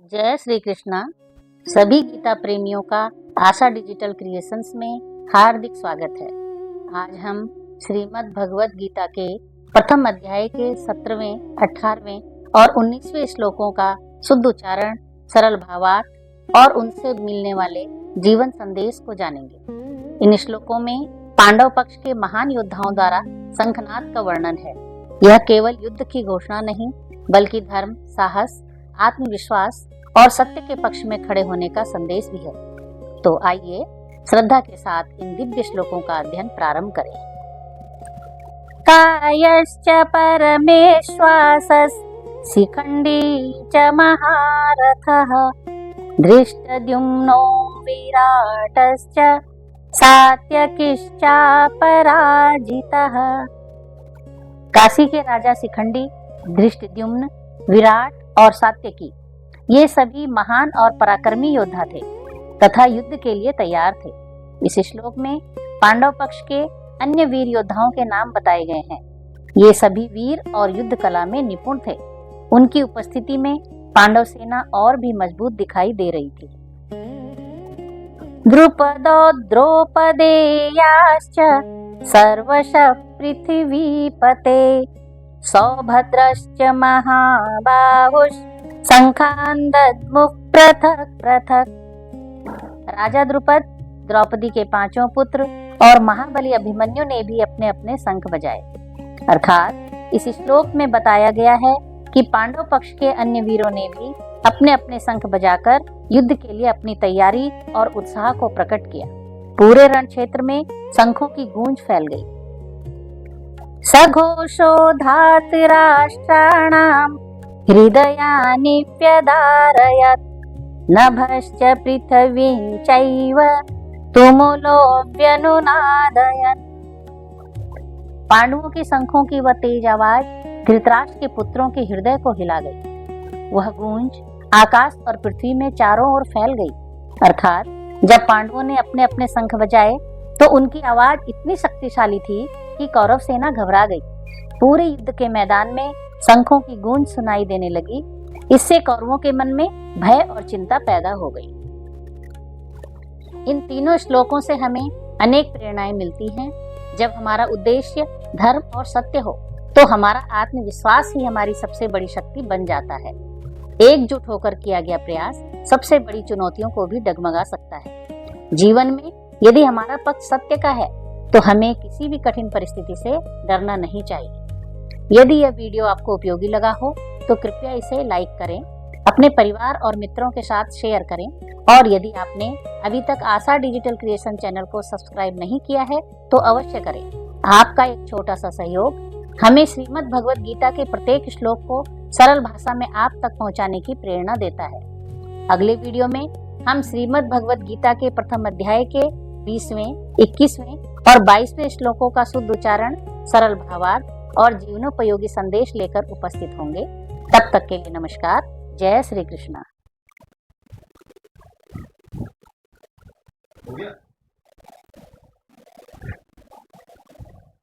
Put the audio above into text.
जय श्री कृष्णा। सभी गीता प्रेमियों का आशा डिजिटल क्रिएशंस में हार्दिक स्वागत है। आज हम श्रीमद् भगवत गीता के प्रथम अध्याय के 17वें, 18वें और 19वें श्लोकों का शुद्ध उच्चारण, सरल भावार्थ और उनसे मिलने वाले जीवन संदेश को जानेंगे। इन श्लोकों में पांडव पक्ष के महान योद्धाओं द्वारा शंखनाद का वर्णन है। यह केवल युद्ध की घोषणा नहीं, बल्कि धर्म, साहस, आत्मविश्वास और सत्य के पक्ष में खड़े होने का संदेश भी है। तो आइए श्रद्धा के साथ इन दिव्य श्लोकों का अध्ययन प्रारंभ करें। कायश्च परमेश्वासस् शिखंडी च महारथः धृष्टद्युम्नो विराटश्च सात्यकिश्चापराजितः। काशी के राजा शिखंडी, धृष्टद्युम्न, विराट और सात्यकी ये सभी महान और पराक्रमी योद्धा थे तथा युद्ध के लिए तैयार थे। इस श्लोक में पांडव पक्ष के अन्य वीर योद्धाओं के नाम बताए गए हैं। ये सभी वीर और युद्ध कला में निपुण थे। उनकी उपस्थिति में पांडव सेना और भी मजबूत दिखाई दे रही थी। द्रुपदो द्रौपदेयाश्च सर्वशः पृथिवीपते सौभद्रश्च महाबाहुश्च शंखान् दद्मुः पृथक् पृथक्। राजा द्रुपद, द्रौपदी के पांचों पुत्र और महाबली अभिमन्यु ने भी अपने अपने शंख बजाए। अर्थात इस श्लोक में बताया गया है कि पांडव पक्ष के अन्य वीरों ने भी अपने अपने शंख बजाकर युद्ध के लिए अपनी तैयारी और उत्साह को प्रकट किया। पूरे रण क्षेत्र में शंखों की गूंज फैल गई। सघोषो धातराष्ट्राणाम् हृदयानि व्यधारयत् नभश्च पृथिवीं चैव तुमुलो व्यनुनादयन्। पांडवों के शंखों की वह तेज आवाज धृतराष्ट्र के पुत्रों के हृदय को हिला गई। वह गूंज आकाश और पृथ्वी में चारों ओर फैल गई। अर्थात जब पांडवों ने अपने अपने शंख बजाए तो उनकी आवाज इतनी शक्तिशाली थी कि कौरव सेना घबरा गई। पूरे युद्ध के मैदान में शंखों की गूंज सुनाई देने लगी। इससे कौरवों के मन में भय और चिंता पैदा हो गई। इन तीनों श्लोकों से हमें अनेक प्रेरणाएं मिलती हैं। जब हमारा उद्देश्य धर्म और सत्य हो तो हमारा आत्मविश्वास ही हमारी सबसे बड़ी शक्ति बन जाता है। एकजुट होकर किया गया प्रयास सबसे बड़ी चुनौतियों को भी डगमगा सकता है। जीवन में यदि हमारा पक्ष सत्य का है तो हमें किसी भी कठिन परिस्थिति से डरना नहीं चाहिए। यदि यह वीडियो आपको उपयोगी लगा हो तो कृपया इसे लाइक करें, अपने परिवार और मित्रों के साथ शेयर करें और यदि आपने अभी तक आशा डिजिटल क्रिएशन चैनल को सब्सक्राइब नहीं किया है तो अवश्य करें। आपका एक छोटा सा सहयोग हमें श्रीमद् भगवत गीता के प्रत्येक श्लोक को सरल भाषा में आप तक पहुंचाने की प्रेरणा देता है। अगले वीडियो में हम श्रीमद् भगवत गीता के प्रथम अध्याय के 20वें, 21वें और 22वें श्लोकों का शुद्ध उच्चारण, सरल भावार्थ और जीवनोपयोगी संदेश लेकर उपस्थित होंगे। तब तक के लिए नमस्कार। जय श्री कृष्णा।